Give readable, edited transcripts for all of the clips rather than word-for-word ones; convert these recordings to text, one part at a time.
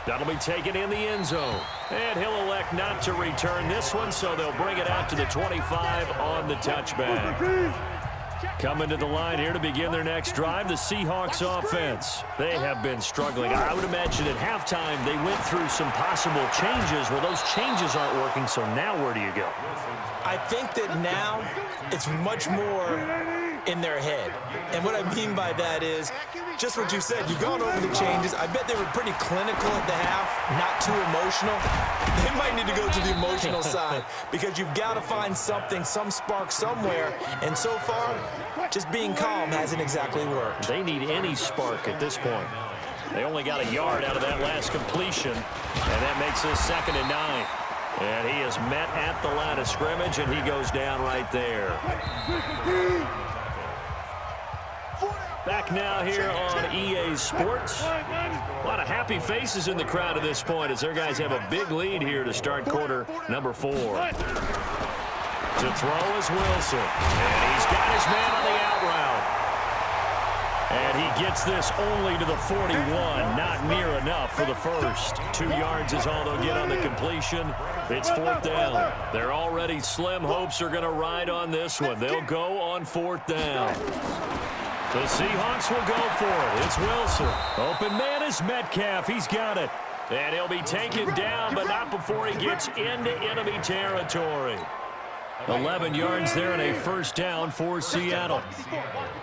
That'll be taken in the end zone. And he'll elect not to return this one, so they'll bring it out to the 25 on the touchback. Coming to the line here to begin their next drive, the Seahawks offense. They have been struggling. I would imagine at halftime they went through some possible changes. Well, those changes aren't working, so now where do you go? I think that now it's much more in their head. And what I mean by that is just what you said. You've gone over the changes. I bet they were pretty clinical at the half, not too emotional. They might need to go to the emotional side because you've got to find something, some spark somewhere. And so far, just being calm hasn't exactly worked. They need any spark at this point. They only got a yard out of that last completion, and that makes this 2nd and 9. And he is met at the line of scrimmage, and he goes down right there. Back now here on EA Sports. A lot of happy faces in the crowd at this point as their guys have a big lead here to start quarter number 4. To throw is Wilson. And he's got his man on the out route. And he gets this only to the 41. Not near enough for the first. 2 yards is all they'll get on the completion. It's 4th down. Their already slim hopes are going to ride on this one. They'll go on 4th down. The Seahawks will go for it. It's Wilson. Open man is Metcalf. He's got it. And he'll be taken down, but not before he gets into enemy territory. 11 yards there and a 1st down for Seattle.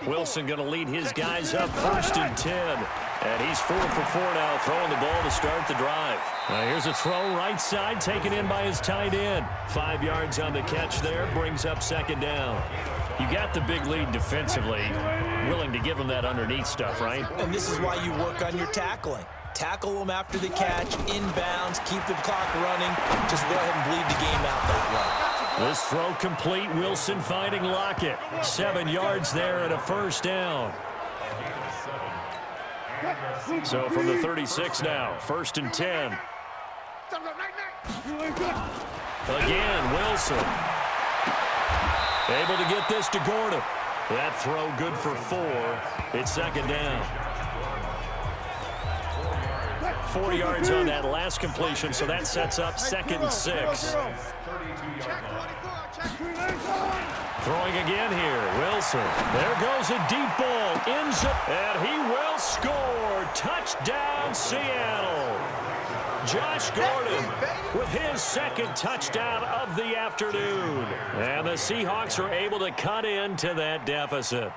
Wilson going to lead his guys up 1st and 10. And he's 4 for 4 now, throwing the ball to start the drive. Now here's a throw right side, taken in by his tight end. 5 yards on the catch there, brings up 2nd down. You got the big lead defensively, willing to give them that underneath stuff, right? And this is why you work on your tackling. Tackle them after the catch, inbounds, keep the clock running. Just go ahead and bleed the game out that way. This throw complete. Wilson finding Lockett. 7 yards there and a 1st down. So from the 36 now, 1st and 10. Again, Wilson. Able to get this to Gordon. That throw good for 4. It's 2nd down. 4 yards on that last completion, so that sets up 2nd and 6. Throwing again here, Wilson. There goes a deep ball, ends up, and he will score. Touchdown, Seattle. Josh Gordon with his 2nd touchdown of the afternoon. And the Seahawks are able to cut into that deficit.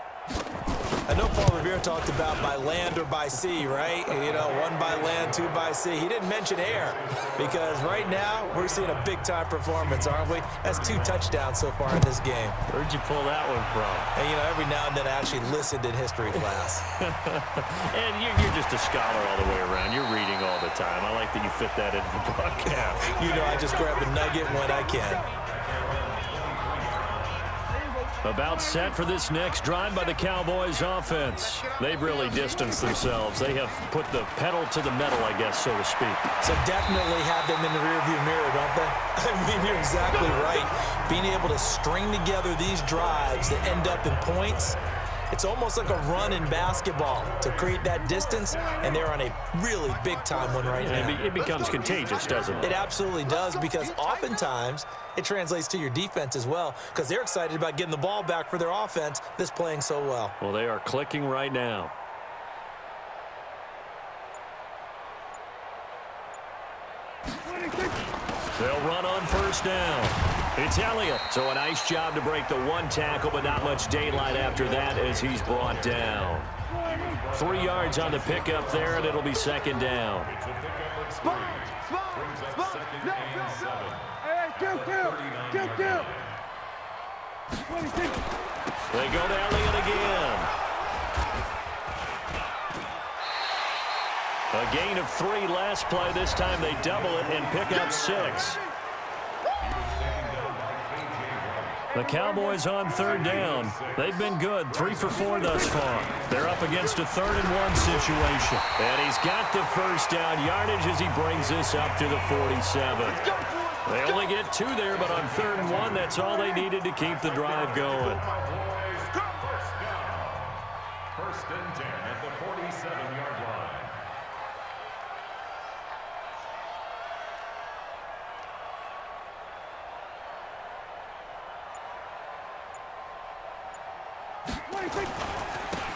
I know Paul Revere talked about by land or by sea, right? You know, 1 by land, 2 by sea. He didn't mention air because right now we're seeing a big-time performance, aren't we? That's 2 touchdowns so far in this game. Where'd you pull that one from? And, you know, every now and then I actually listened in history class. And you're just a scholar all the way around. You're reading all the time. I like that you fit that into the broadcast. You know, I just grab a nugget when I can. About set for this next drive by the Cowboys offense. They've really distanced themselves. They have put the pedal to the metal, I guess, so to speak. So definitely have them in the rearview mirror, don't they? I mean, you're exactly right. Being able to string together these drives that end up in points, it's almost like a run in basketball to create that distance, and they're on a really big-time one right now. It becomes contagious, doesn't it? It absolutely does, because oftentimes it translates to your defense as well, because they're excited about getting the ball back for their offense that's playing so well. Well, they are clicking right now. They'll run on 1st down. It's Elliott. So a nice job to break the 1 tackle, but not much daylight after that as he's brought down. 3 yards on the pickup there, and it'll be 2nd down. They go to Elliott again. A gain of 3 last play. This time they double it and pick up 6. The Cowboys on 3rd down. They've been good, 3 for 4 thus far. They're up against a 3rd and 1 situation. And he's got the 1st down yardage as he brings this up to the 47. They only get 2 there, but on 3rd and 1, that's all they needed to keep the drive going. 1st and 10 at the 47-yard line.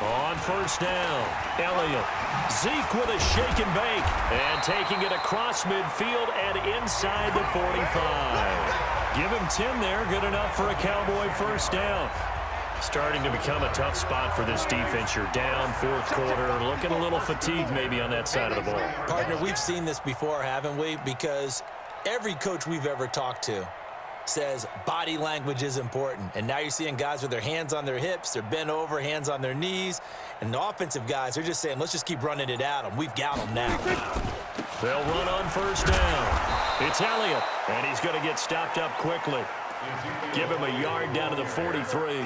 On first down, Elliott. Zeke with a shake and bake. And taking it across midfield and inside the 45. Give him 10 there. Good enough for a Cowboy first down. Starting to become a tough spot for this defense. You're down fourth quarter. Looking a little fatigued maybe on that side of the ball. Partner, we've seen this before, haven't we? Because every coach we've ever talked to says body language is important. And now you're seeing guys with their hands on their hips, they're bent over, hands on their knees. And the offensive guys are just saying, let's just keep running it at them. We've got them now. They'll run on first down. It's Elliott, and he's going to get stopped up quickly. Give him a yard down to the 43.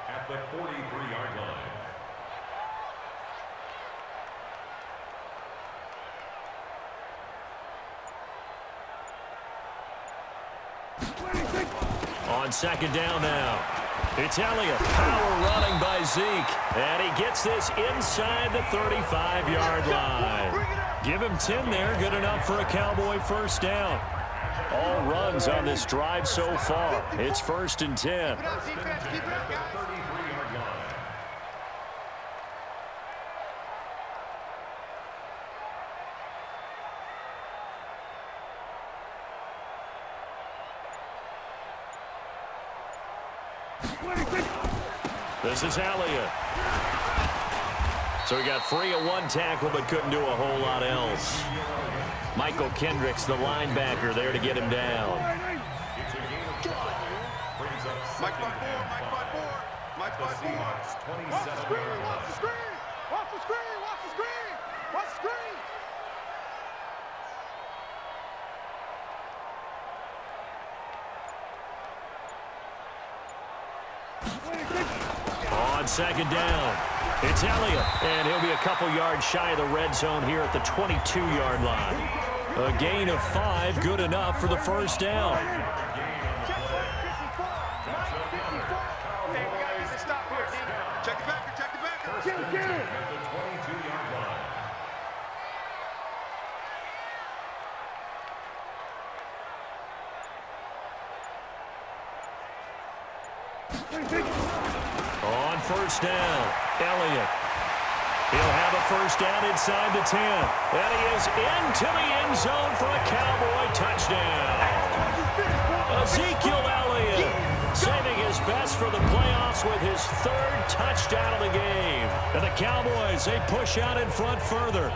At the 43-yard line. On second down now, it's Elliott. Power running by Zeke. And he gets this inside the 35-yard line. Give him 10 there. Good enough for a Cowboy first down. All runs on this drive so far. It's first and 10. This is Elliott. So he got free of one tackle but couldn't do a whole lot else. Michael Kendricks, the linebacker, there to get him down. Mike by four. Watch the screen. Watch the screen. On second down, it's Elliott, and he'll be a couple yards shy of the red zone here at the 22-yard line. A gain of 5, good enough for the first down. Check the backer. Get him. On first down, Elliott. He'll have a first down inside the 10. And he is into the end zone for a Cowboy touchdown. Ezekiel Elliott saving his best for the playoffs with his 3rd touchdown of the game. And the Cowboys, they push out in front further.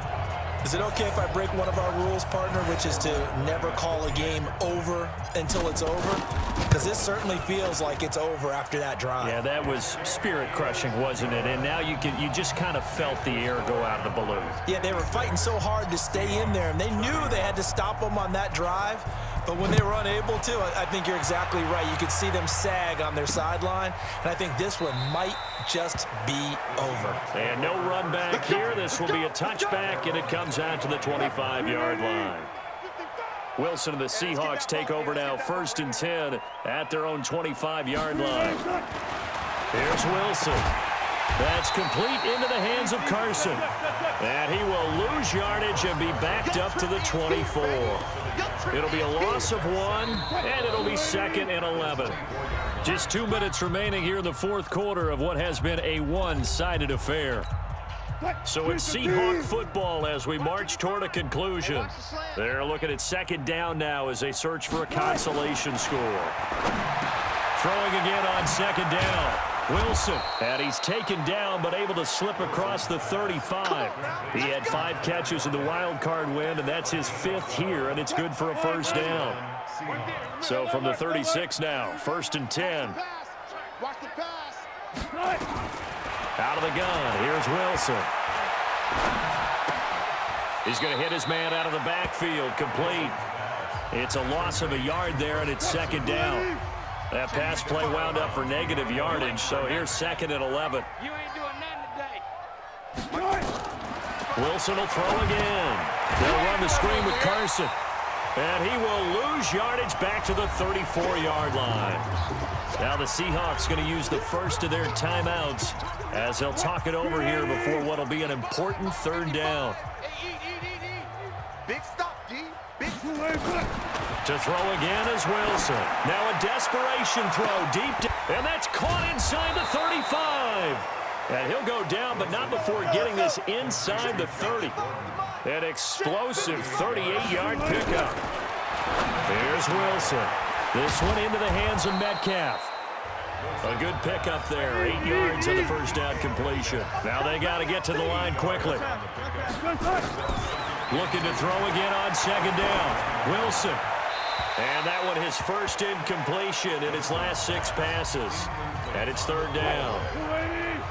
Is it okay if I break one of our rules, partner, which is to never call a game over until it's over? Because this certainly feels like it's over after that drive. Yeah, that was spirit-crushing, wasn't it? And now you just kind of felt the air go out of the balloon. Yeah, they were fighting so hard to stay in there, and they knew they had to stop them on that drive. But when they were unable to, I think you're exactly right. You could see them sag on their sideline, and I think this one might just be over. And no run back here. This will be a touchback, and it comes out to the 25-yard line. Wilson and the Seahawks take over now, first and 10 at their own 25-yard line. Here's Wilson. That's complete into the hands of Carson. And he will lose yardage and be backed up to the 24. It'll be a loss of 1, and it'll be 2nd and 11. Just 2 minutes remaining here in the fourth quarter of what has been a one-sided affair. So it's Seahawk football as we march toward a conclusion. They're looking at second down now as they search for a consolation score. Throwing again on second down. Wilson, and he's taken down but able to slip across the 35. He had 5 catches in the wild card win, and that's his 5th here, and it's good for a first down. So from the 36 now, first and 10. Out of the gun, here's Wilson. He's going to hit his man out of the backfield, complete. It's a loss of a yard there, and it's second down. That pass play wound up for negative yardage, so here's 2nd and 11. You ain't doing nothing today. Wilson will throw again. They'll run the screen with Carson. And he will lose yardage back to the 34-yard line. Now the Seahawks going to use the first of their timeouts as they'll talk it over here before what will be an important third down. Big stop, D. Big. To throw again is Wilson. Now a desperation throw deep. And that's caught inside the 35. And he'll go down, but not before getting this inside the 30. An explosive 38-yard pickup. Here's Wilson. This one into the hands of Metcalf. A good pickup there. 8 yards on the first down completion. Now they got to get to the line quickly. Looking to throw again on second down. Wilson. And that one his first incompletion in his last 6 passes. And it's third down.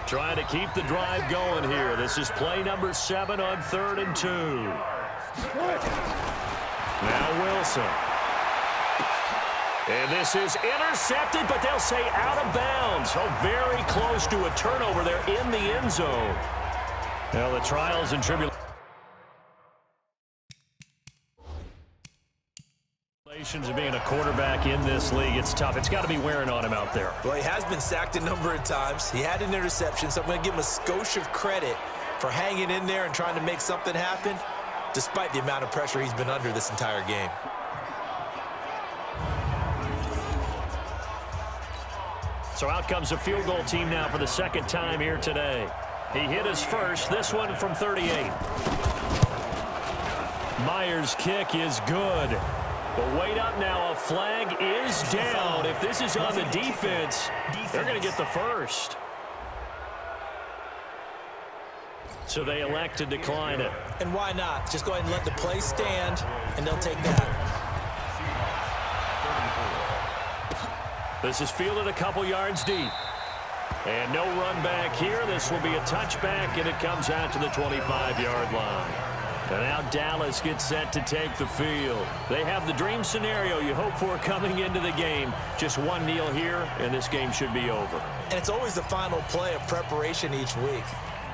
Trying to keep the drive going here. This is play number 7 on 3rd and 2. Now Wilson. And this is intercepted, but they'll say out of bounds. Oh, very close to a turnover there in the end zone. Now the trials and tribulations of being a quarterback in this league, it's tough. It's got to be wearing on him out there. Well, he has been sacked a number of times. He had an interception, so I'm going to give him a skosh of credit for hanging in there and trying to make something happen, despite the amount of pressure he's been under this entire game. So out comes a field goal team now for the second time here today. He hit his first, this one from 38. Myers' kick is good. But wait up now, a flag is down. If this is on the defense, they're going to get the first. So they elect to decline it. And why not? Just go ahead and let the play stand, and they'll take that. This is fielded a couple yards deep. And no run back here. This will be a touchback, and it comes out to the 25-yard line. And now Dallas gets set to take the field. They have the dream scenario you hope for coming into the game. Just one kneel here, and this game should be over. And it's always the final play of preparation each week.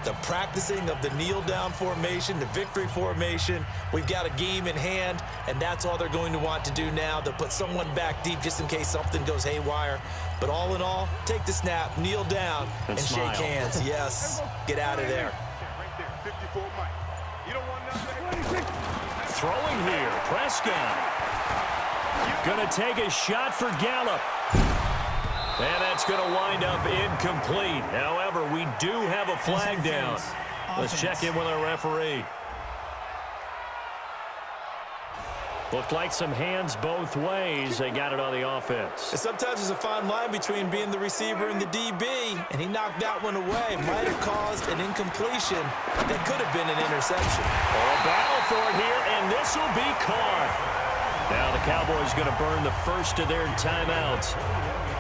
The practicing of the kneel-down formation, the victory formation. We've got a game in hand, and that's all they're going to want to do now. They'll put someone back deep just in case something goes haywire. But all in all, take the snap, kneel down, and smile. shake hands. Yes, get out of there. Throwing here, Prescott. Going to take a shot for Gallup. And that's going to wind up incomplete. However, we do have a flag down. Let's check in with our referee. Looked like some hands both ways. They got it on the offense. And sometimes there's a fine line between being the receiver and the DB, and he knocked that one away. Might have caused an incompletion that could have been an interception. A battle for it here, and this will be caught. Now the Cowboys going to burn the first of their timeouts.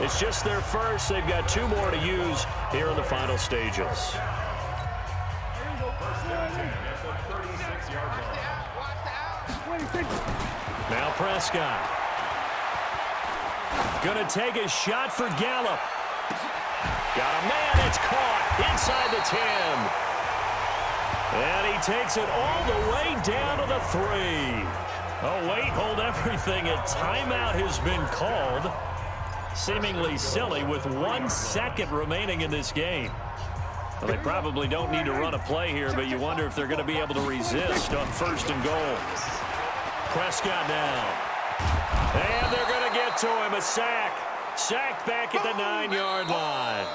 It's just their first. They've got 2 more to use here in the final stages. Now Prescott. Going to take a shot for Gallup. Got a man. It's caught inside the 10. And he takes it all the way down to the 3. Oh, wait, hold everything. A timeout has been called. Seemingly silly with 1 second remaining in this game. Well, they probably don't need to run a play here, but you wonder if they're going to be able to resist on 1st and goal. Prescott now. And they're going to get to him. A sack. Sacked back at the 9-yard line.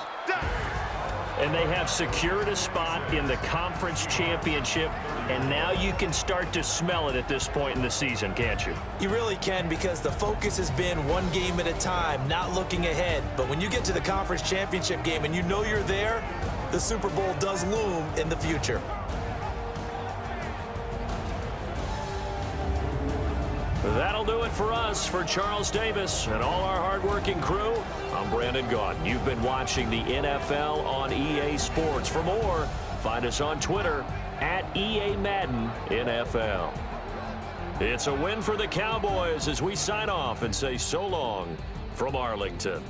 And they have secured a spot in the conference championship, and now you can start to smell it at this point in the season, can't you? You really can, because the focus has been one game at a time, not looking ahead. But when you get to the conference championship game and you know you're there, the Super Bowl does loom in the future. That'll do it for us. For Charles Davis and all our hardworking crew, I'm Brandon Gaudin. You've been watching the NFL on EA Sports. For more, find us on Twitter at EA Madden NFL. It's a win for the Cowboys as we sign off and say so long from Arlington.